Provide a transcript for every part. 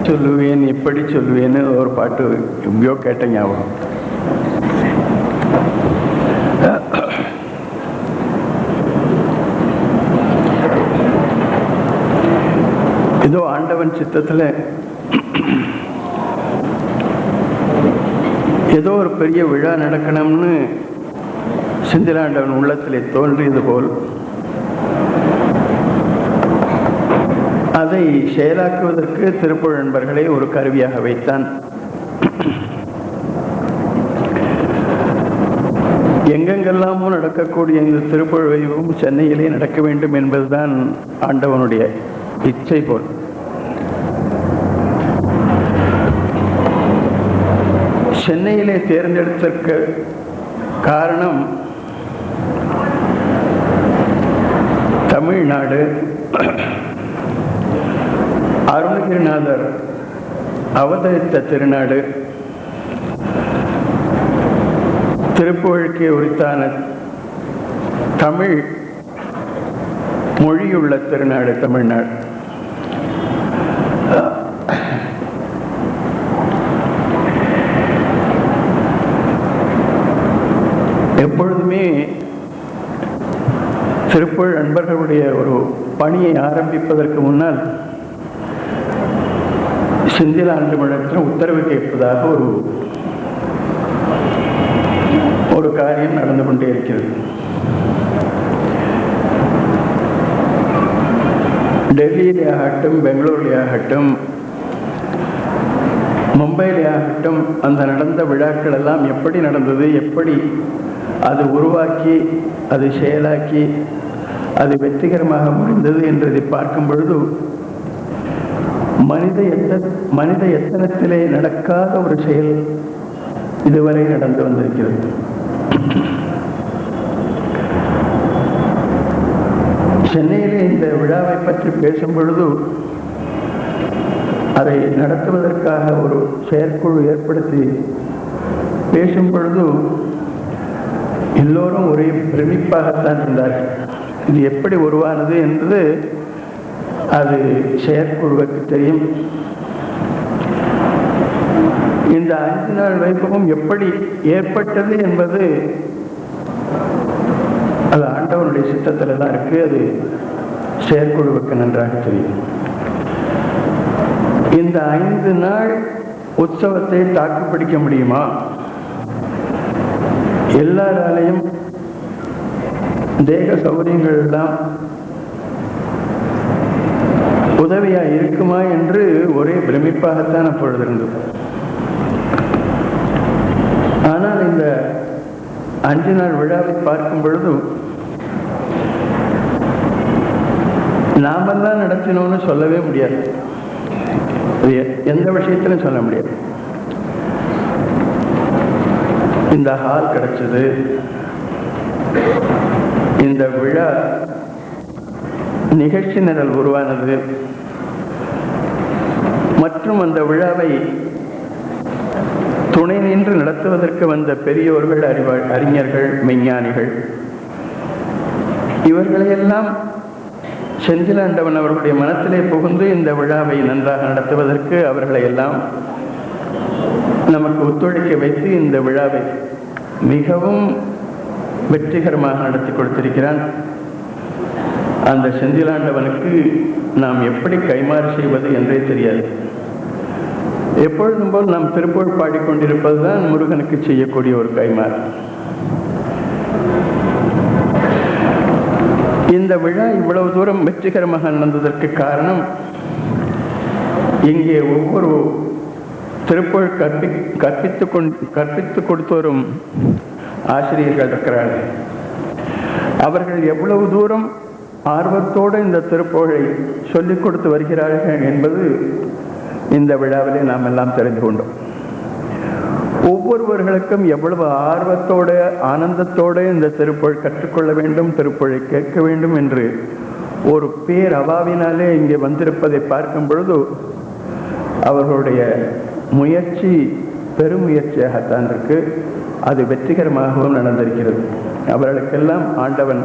சொல்லுவேன், எப்படி சொல்லுவேன்னு ஒரு பாட்டு எங்கேயோ கேட்ட ஞாபகம். ஏதோ ஆண்டவன் சித்தத்தில் ஏதோ ஒரு பெரிய விழா நடக்கணும்னு செந்திலாண்டவன் உள்ளத்திலே தோன்றியது போல் அதை செயலாக்குவதற்கு திருப்புகழ் நண்பர்களை ஒரு கருவியாக வைத்தான். எங்கெங்கெல்லாமோ நடக்கக்கூடிய இந்த திருப்புகழ் வைபவம் சென்னையிலே நடக்க வேண்டும் என்பதுதான் ஆண்டவனுடைய இச்சை போல். சென்னையிலே தேர்ந்தெடுத்திருக்க காரணம் தமிழ்நாடு, அருணகிரிநாதர் அவதரித்த திருநாடு, திருப்புகழுக்கே உரித்தான தமிழ் மொழியுள்ள திருநாடு தமிழ்நாடு. எப்பொழுதுமே திருப்புகழ் நண்பர்களுடைய ஒரு பணியை ஆரம்பிப்பதற்கு முன்னால் செந்திலாண்டவனிடத்தில் உத்தரவு கேட்பதாக ஒரு காரியம் நடந்து கொண்டே இருக்கிறது. டெல்லியிலே ஆகட்டும், பெங்களூரிலே ஆகட்டும், மும்பையிலே ஆகட்டும், அந்த நடந்த விழாக்கள் எல்லாம் எப்படி நடந்தது, எப்படி அது உருவாக்கி அது செயலாக்கி அது வெற்றிகரமாக முடிந்தது என்றதை பார்க்கும் பொழுது மனித எத்தனத்திலே நடக்காத ஒரு செயல் இதுவரை நடந்து வந்திருக்கிறது. சென்னையிலே இந்த விழாவை பற்றி பேசும் பொழுது அதை நடத்துவதற்காக ஒரு செயற்குழு ஏற்படுத்தி பேசும் பொழுது எல்லோரும் ஒரே பிரமிப்பாகத்தான் இருந்தார்கள். இது எப்படி உருவானது என்று அது செயற்குழுவுக்கு தெரியும். இந்த 5 நாள் வைபவம் எப்படி ஏற்பட்டது என்பது அது ஆண்டவனுடைய சித்தத்தில் தான் இருக்கு. அது செயற்குழுவுக்கு நன்றாக தெரியும். இந்த 5 நாள் உற்சவத்தை தாக்குப்பிடிக்க முடியுமா? எல்லாராலையும் தேக சௌகரியங்கள் எல்லாம் உதவியா இருக்குமா என்று ஒரே பிரமிப்பாகத்தான் அப்பொழுது இருந்தது. ஆனால் இந்த 5 நாள் விழாவை பார்க்கும் பொழுது நாமெல்லாம் நடத்தினோம்னு சொல்லவே முடியாது. எந்த விஷயத்திலும் சொல்ல முடியாது. இந்த ஹால் கிடைச்சது, இந்த விழா நிகழ்ச்சி நிரல் உருவானது, மற்றும் அந்த விழாவை துணை நின்று நடத்துவதற்கு வந்த பெரியோர்கள், அறிஞர்கள், மெஞ்ஞானிகள், இவர்களையெல்லாம் செந்திலாண்டவன் அவர்களுடைய மனத்திலே புகுந்து இந்த விழாவை நன்றாக நடத்துவதற்கு அவர்களை எல்லாம் நமக்கு ஒத்துழைக்க வைத்து இந்த விழாவை மிகவும் வெற்றிகரமாக நடத்தி கொடுத்திருக்கிறான். அந்த செந்திலாண்டவனுக்கு நாம் எப்படி கைமாறு செய்வது என்றே தெரியாது. எப்பொழுதும் போல் நாம் திருப்புகழ் பாடிக்கொண்டிருப்பதுதான் முருகனுக்கு செய்யக்கூடிய ஒரு கைமாறு. இந்த விழா இவ்வளவு தூரம் வெற்றிகரமாக நடந்ததற்கு காரணம், இங்கே ஒவ்வொரு திருப்புகழ் கற்பித்து கொடுத்து வரும் ஆசிரியர்கள் இருக்கிறார்கள். அவர்கள் எவ்வளவு தூரம் ஆர்வத்தோடு இந்த திருப்புகழை சொல்லிக் கொடுத்து வருகிறார்கள் என்பது இந்த விழாவிலே நாம் எல்லாம் தெரிந்து கொண்டோம். ஒவ்வொருவர்களுக்கும் எவ்வளவு ஆர்வத்தோடு, ஆனந்தத்தோடு இந்த திருப்புகழ் கற்றுக்கொள்ள வேண்டும், திருப்புகழை கேட்க வேண்டும் என்று ஒரு பேரவாவினாலே இங்கே வந்திருப்பதை பார்க்கும் பொழுது அவர்களுடைய முயற்சி பெருமுயற்சியாகத்தான் இருக்கு. அது வெற்றிகரமாகவும் நடந்திருக்கிறது. அவர்களுக்கெல்லாம் ஆண்டவன்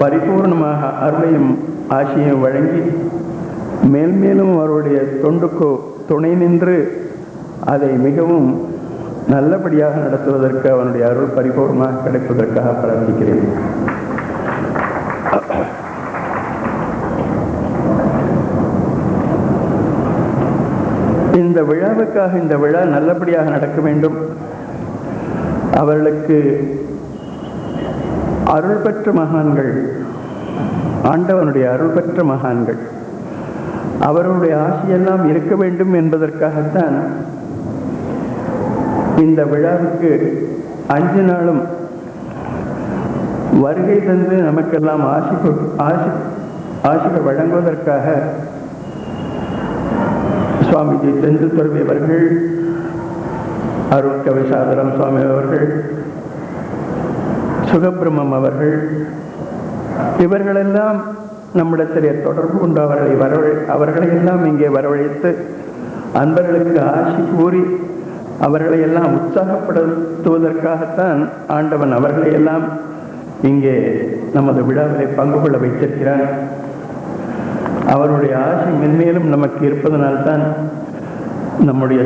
பரிபூர்ணமாக அருளையும் ஆசியையும் வழங்கி மேல்மேலும் அவருடைய தொண்டுக்கோ துணை நின்று அதை மிகவும் நல்லபடியாக நடத்துவதற்கு அவனுடைய அருள் பரிபூர்ணமாக கிடைப்பதற்காக பிரார்த்திக்கிறேன். இந்த விழாவுக்காக இந்த விழா நல்லபடியாக நடக்க வேண்டும், அவர்களுக்கு அருள் பெற்ற மகான்கள், ஆண்டவனுடைய அருள் பெற்ற மகான்கள் அவர்களுடைய ஆசையெல்லாம் இருக்க வேண்டும் என்பதற்காகத்தான் இந்த விழாவுக்கு 5 நாளும் வருகை தந்து நமக்கெல்லாம் ஆசிகள் வழங்குவதற்காக சுவாமிஜி செந்தில் துறவி அவர்கள், அருட்கவி சாதரம் சுவாமி அவர்கள், சுகபிரம்மம் அவர்கள், இவர்களெல்லாம் நம்மிடத்திலே தொடர்பு கொண்டு அவர்களையெல்லாம் இங்கே வரவழைத்து அன்பர்களுக்கு ஆசி கூறி அவர்களையெல்லாம் உற்சாகப்படுத்துவதற்காகத்தான் ஆண்டவன் அவர்களையெல்லாம் இங்கே நமது விழாவிலே பங்கு கொள்ள வைத்திருக்கிறார். அவருடைய ஆசை மென்மேலும் நமக்கு இருப்பதனால்தான் நம்முடைய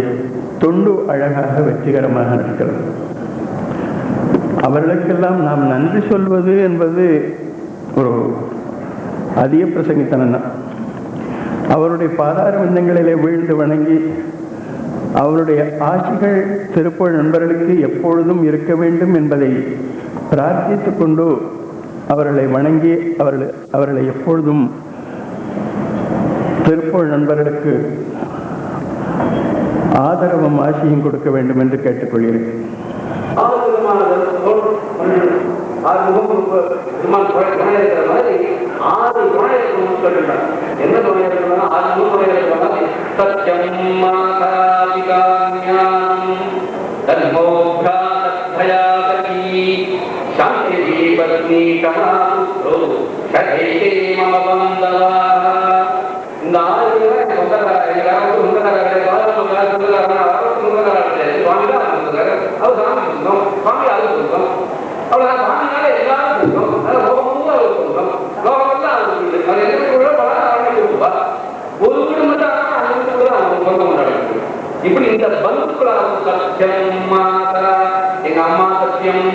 தொண்டு அழகாக வெற்றிகரமாக இருக்கிறது. அவர்களுக்கெல்லாம் நாம் நன்றி சொல்வது என்பது ஒரு அதிக பிரசங்கித்தனம் தான். அவருடைய பாதார விந்தங்களிலே வீழ்ந்து வணங்கி அவருடைய ஆசிகள் திருப்புகழ் நண்பர்களுக்கு எப்பொழுதும் இருக்க வேண்டும் என்பதை பிரார்த்தித்து கொண்டு அவர்களை வணங்கி அவர்களை எப்பொழுதும் திருப்புகழ் நண்பர்களுக்கு ஆதரவும் ஆசியும் கொடுக்க வேண்டும் என்று கேட்டுக்கொள்கிறேன். இப்படி இந்த பந்துக்களாக சத்தியம் மாதா, எங்க அம்மா சத்தியம்,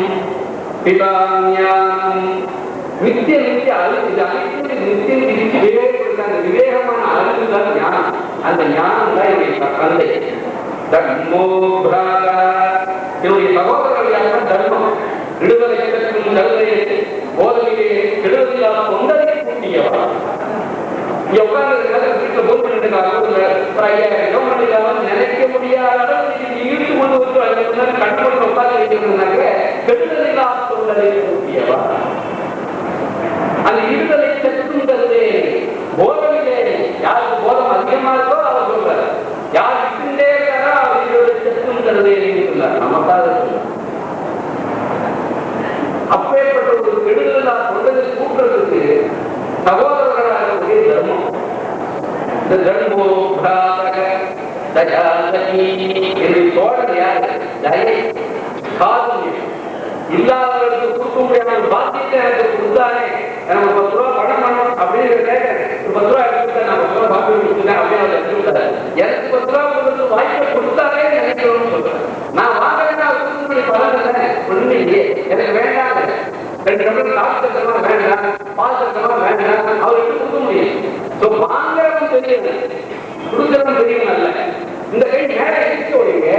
பிதா ஞானம், நித்திய நித்திய அறிவு, இது அனைத்து நித்திய விவேகம், விவேகமான அறிவு தான் ஞானம். அந்த ஞானம் தான் என்னுடைய தந்தை. தர்மோ பிராதா, என்னுடைய சகோதரர்கள் தர்மம், விடுதலை கிடைக்கும் நல்லை போதனையே கெடுதலா தொண்டரை கூட்டியவா. நினைக்க முடியாத ஈடு கொண்டு கட்டுப்பட்டு உட்கார்ந்து கெடுதலில்லா தொண்டரை கூட்டியவா. அந்த ஈடுதலை செத்துங்கிறது போதனையிலே யாருக்கு போதம் அதிகமா இருக்கோ அவர் சொல்றார், யார் இருந்தே இருக்காரோ அவர் ஈடுதலை செத்துங்கிறது சொல்லார். நமக்காக சொல்றார். அப்பேற்பட்ட ஒரு கெடுதலா தொண்டரை கூட்டுறதுக்கு சகோதரர்களாக தர்மம். இந்த தர்மோ பிராதக தயாசனி என்று தோழர் யாரு? தயை, காருண்யம். இல்லாதவர்களுக்கு கொடுக்க முடியாத பாக்கியத்தை எனக்கு கொடுத்தானே, எனக்கு 10 ரூபா பணம் பண்ணணும் அப்படின்னு கேட்டேன். 10 ரூபா எடுத்துட்டேன், நான் 10 ரூபா பாக்கி கொடுத்துட்டேன் அப்படின்னு அவர் எடுத்துட்டாரு. எனக்கு 10 ரூபா கொடுத்து வாய்ப்பை கொடுத்தாலே நினைக்கணும்னு சொல்றேன். நான் வாங்கலைன்னா அவர் கொடுக்க பலன் ஒண்ணு இல்லையே, எனக்கு வேண்டாம். 2 டம்ளர் காசு சத்தமா வேண்டாம், பால் சத்தமா வேண்டாம், அவருக்கு கொடுக்க முடியும். வாங்கிறவன் தெரியல, கொடுக்கிறவன் தெரியல. அல்ல இந்த கை மேல இருக்கு ஒழிங்க,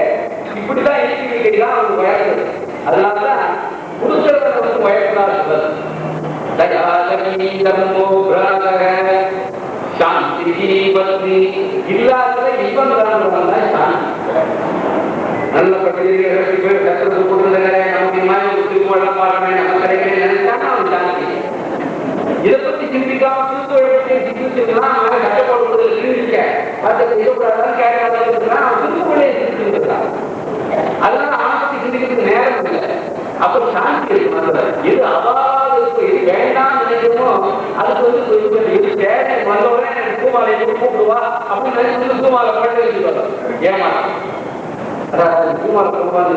இப்படிதான் இருக்கு கைதான் அவனுக்கு வயது. அதனாலதான் கொடுக்கிறவன் வந்து வயப்படாது. தயாசனி தர்மோ பிராதக சாந்தி பத்னி. இல்லாத இவன் தான் சாந்தி. நல்ல பட்டியலில் பேர் கற்றுறது கொடுத்துருங்க, நமக்கு மாதிரி திருக்குவெல்லாம் பாருங்க, நம்ம கிடைக்கிறேன் நினைச்சானா அவன் சாந்தி. இதை பத்தி சிந்திக்காம திருக்குவழை பற்றி சிந்திச்சுக்கலாம், கஷ்டப்படுறது சிந்திக்க இதோடாதான் கேட்கலாம், அவன் திருக்குவழையை சிந்திச்சுக்கலாம். அதனால அவனை பத்தி சிந்திக்கிறதுக்கு நேரம் இல்லை. அப்புறம் சாந்தி இருக்கு. எது அவாது இருக்கு, இது வேண்டாம் நினைக்கிறோமோ அதுக்கு வந்து இது தேவை வந்தோடனே எனக்கு பூமாலையை கூப்பிடுவா அப்படின்னு நினைச்சு பூமாலை பண்ணி வச்சுக்கோ. ஏமா பூமாலை கூடாது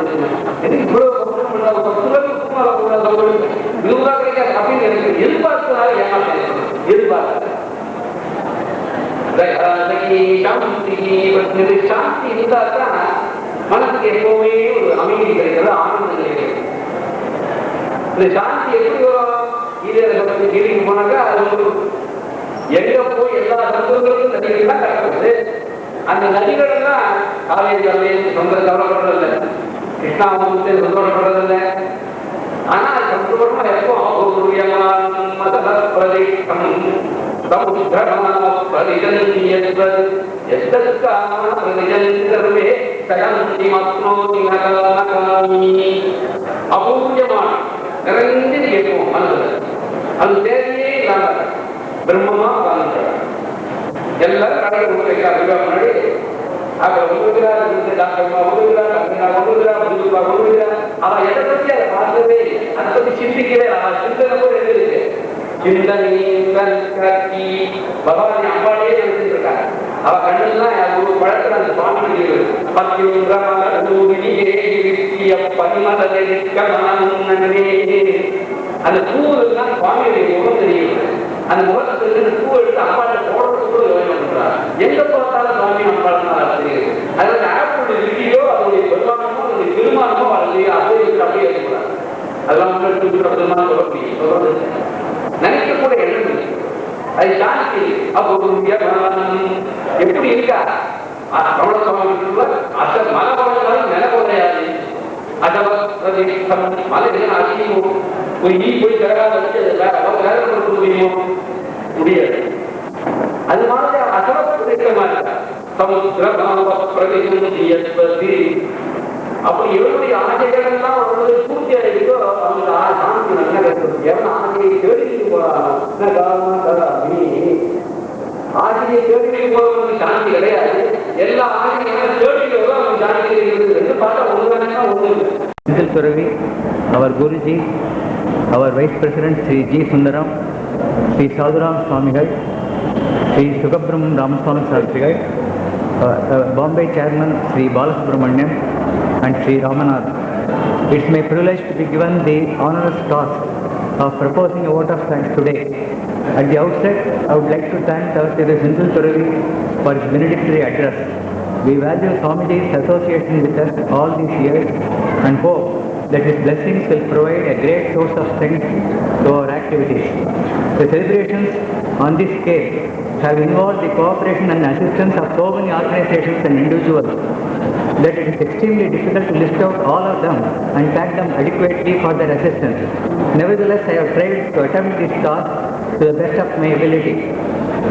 அப்படின்னு எனக்கு எதிர்பார்த்தனால ஏமாற்றேன். எதிர்பார்க்க சாந்தி இருந்தா தான் மனசுக்கு எப்பவுமே ஒரு அமைதி கிடைக்கிறது, ஆனந்தம் கிடைக்கிறது. இந்த சாந்தி எப்படி வரும்? கீழிக்கு போனாக்கா அது ஒரு எங்க போய் எல்லா சந்தோஷங்களுக்கும் நதிகள் தான் கலக்குது. அந்த நதிகள் எல்லாம் காவேரி கல்லையில் சொந்த கவலைப்படுறதில்லை, கிருஷ்ணாவுக்கு சந்தோஷப்படுறதில்லை. ஆனா சந்தோஷமா இருக்கும். அபூர்வமான நிறைஞ்சு கேட்கும் மனசுல. அது தேவையே இல்லாம பிரம்மமா வாழ்ந்துட்டாங்க. எல்லாரும் கடவுள் முன்னாடி டாக்டர்மா அவன் எதை பத்தி அதை பார்த்ததே, அதை பத்தி சிந்திக்கவே, அவன் சிந்தனை கூட இருக்கு. சிந்தனை பகவானி அம்பாடியே நினைச்சிட்டு இருக்காங்க. அவ கண்ணெல்லாம் ஒரு பழத்துல அந்த சுவாமி அந்த பூ எல்லாம் சுவாமியுடைய முகம் தெரியும். அந்த முகத்துக்கு பூ எடுத்து அம்பாட்ட போடுறது கூட யோசனை பண்றாங்க. எங்க பார்த்தாலும் சுவாமி அம்பாள் தெரியுது. அதாவது ஆப்பிள் இருக்கியோ அதனுடைய பெருமானமோ அதனுடைய பெருமானமோ அதுலயே அப்படியே ஏற்படாது. அதெல்லாம் பெருமானம் சொல்ல முடியும், நினைக்கக்கூட எண்ணம் இல்லை. அது சாந்தி. அப்போ எப்படி இருக்கா ரமண சுவாமி அசல் மலை போனாலும் நில போதையாது. மலை அசியும் ஒரு ஈ போய் தரகாத வச்சு வேலைப்படுத்த முடியுமோ? முடியாது. அது மாதிரி அசலப்பட்டிருக்கமா இருக்கா சமுத்திரபதி. அப்படி எவருடைய ஆசைகள் எல்லாம் அவர்களுடைய பூர்த்தி அடைந்தோ அவங்க சாந்தி நல்லா கிடைக்கும். எவன் ஆசையை தேடிட்டு போறாங்க, ஆசையை தேடிட்டு போறவங்களுக்கு சாந்தி கிடையாது. எல்லா ஆசைகளும் தேடிட்டு அவங்க சாந்தி இருக்குது. பார்த்தா ஒண்ணுதானா ஒண்ணு. Turuvi, our Guruji, our Vice President Sri G. Sundaram, Sri Sadhuram Swamigal, Sri Sukabram Ramaswamy Shastrigal, Bombay Chairman Sri Balasubramaniam and Sri Ramanath. It's my privilege to be given the honorous task of proposing a vote of thanks today. At the outset, I would like to thank our Sri Senthil Turuvi for his benedictory address. We value Swamiji's association with us all these years and hope that his blessings will provide a great source of strength to our activities. The celebrations on this scale have involved the cooperation and assistance of so many organizations and individuals that it is extremely difficult to list out all of them and thank them adequately for their assistance. Nevertheless, I have tried to attempt this task to the best of my ability.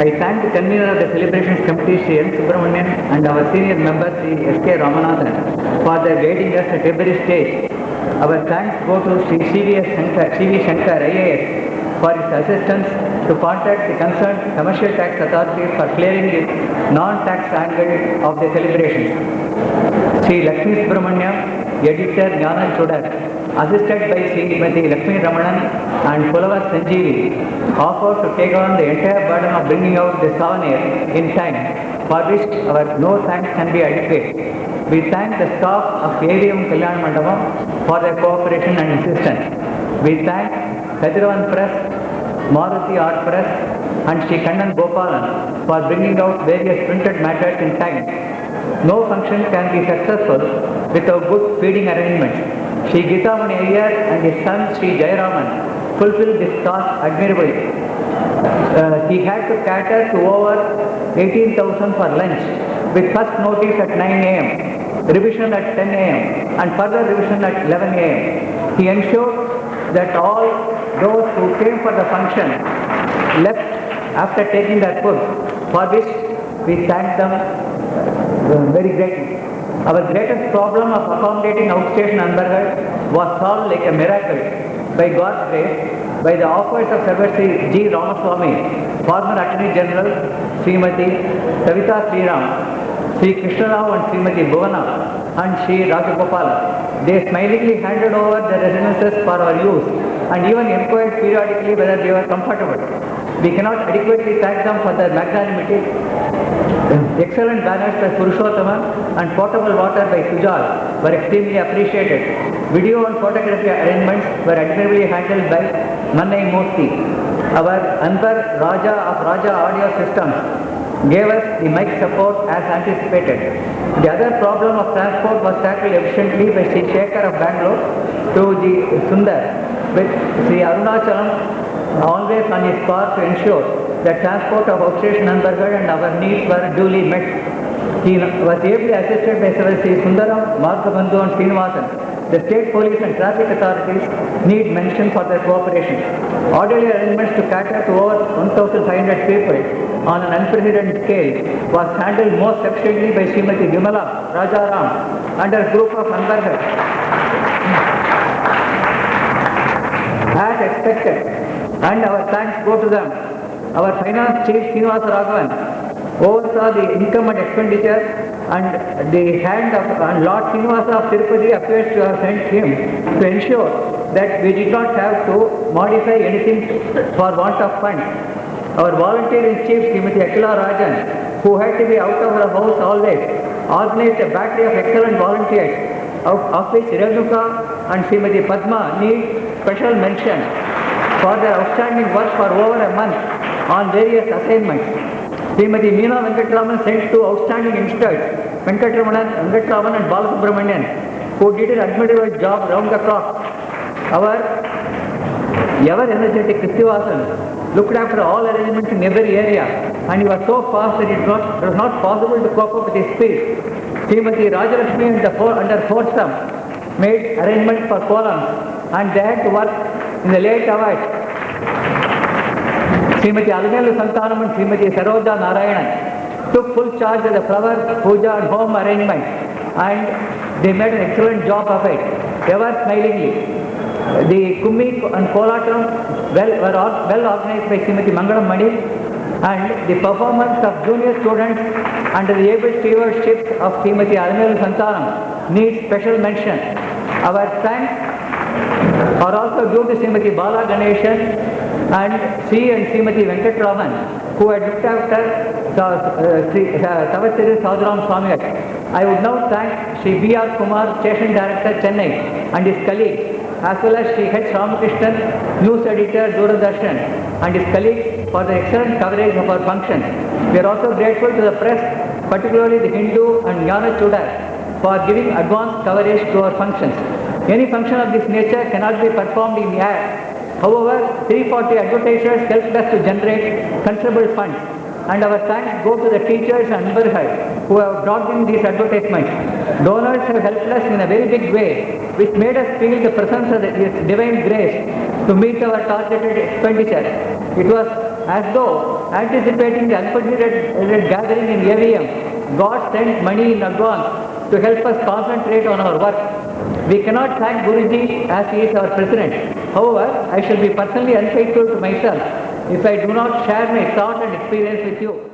I thank the convener of the celebrations committee, Sri N. Subramanian, and our senior member, Sri S. K. Ramanathan, for their guiding us at every stage. Our thanks go to Sri C.V. Shankar, IAS, for his assistance to contact the concerned commercial tax authorities for clearing the non-tax angle of the celebrations. Sri Lakshmi Subramaniam, editor Jnana Chodar, assisted by Srimati Lakshmi Ramanan and Pulava Sanjeevi, offered to take on the entire burden of bringing out the souvenir in time, for which our no thanks can be adequate. We thank the staff of AVM Kalyan Mandapam for their cooperation and assistance. We thank Kadiravan Press, Maruti Art Press and Sri Kannan Gopalan for bringing out various printed matters in time. No function can be successful without good feeding arrangements. Sri Geetamani Iyer and his son Sri Jayaraman fulfilled this task admirably. He had to cater to over 18,000 for lunch, with first notice at 9 a.m., revision at 10 a.m. and further revision at 11 a.m. He ensured that all those who came for the function left after taking their food, for which we thank them very greatly. Our greatest problem of accommodating outstation Anbargarh was solved like a miracle by God's grace by the offers of Secretary G. Ramaswamy, former Attorney General, Srimati Savita Sriram, Sri Krishna Rao and Srimati Bhuvana and Sri Rajagopala. They smilingly handed over their residences for our use and even inquired periodically whether they were comfortable. We cannot adequately thank them for their magnanimity. Excellent banners by Purushottama and portable water by Sujal were extremely appreciated. Video and photography arrangements were admirably handled by Mannai Murthy. Our Anbar Raja of Raja Audio Systems gave us the mic support as anticipated. The other problem of transport was tackled efficiently by Sri Shekhar of Bangalore to the Sundar, with Sri Arunachalam always on his part to ensure that transport of outstation Nambargarh and our needs were duly met. He was ably assisted by Sri Sundaram, Margabandhu and Srinivasan. The state police and traffic authorities need mention for their cooperation. Orderly arrangements to cater to over 1,500 people on an unprecedented scale was handled most efficiently by Srimati Vimala Rajaram and her group of Nambargarh. As expected, and our thanks go to them. Our finance chief Srinivasa Raghavan oversaw the income and expenditure, and the hand of Lord Srinivasa of Tirupati appears to have sent him to ensure that we did not have to modify anything for want of funds. Our volunteer in chief Srimati Akila Rajan, who had to be out of her house always, organized a battery of excellent volunteers, of which Renuka and Srimati Padma need special mention for their outstanding work for over a month on various assignments. Srimati Meena Venkatraman sent two outstanding youngsters, Venkatraman and Balasubramanian, who did an admirable job round the clock. Our ever-energetic Kristivasan looked after all arrangements in every area, and he was so fast that it was not possible to cope up with his speed. Srimati Rajalakshmi and her foursome made arrangements for columns, and they had to work in the late hours. Srimati Almelu Santanam and Srimati Saroja Narayanan took full charge of the flower, puja and home arrangement, and they made an excellent job of it, ever smilingly. The Kummi and Kolatam were well organized by Srimati Mangalam Mani, and the performance of junior students under the able stewardship of Srimati Almelu Santanam needs special mention. Our thanks are also due to Srimati Bala Ganeshan and Sri and Srimati Venkatraman, who had looked after Tavathiri Sadhuram Swami. I would now thank Sri B.R. Kumar, Station Director, Chennai, and his colleagues, as well as Sri H. Ramakrishnan, News Editor, Doordarshan, and his colleagues for the excellent coverage of our functions. We are also grateful to the press, particularly the Hindu and Jnana Chudar, for giving advance coverage to our functions. Any function of this nature cannot be performed in the air. However, 340 advertisers helped us to generate considerable funds, and our thanks go to the teachers and Nambargarh who have brought in these advertisements. Donors have helped us in a very big way, which made us feel the presence of His divine grace to meet our targeted expenditure. It was as though, anticipating the unprecedented gathering in AVM, God sent money in advance to help us concentrate on our work. We cannot thank Guruji as he is our president. However, I shall be personally unfaithful to myself if I do not share my thought and experience with you.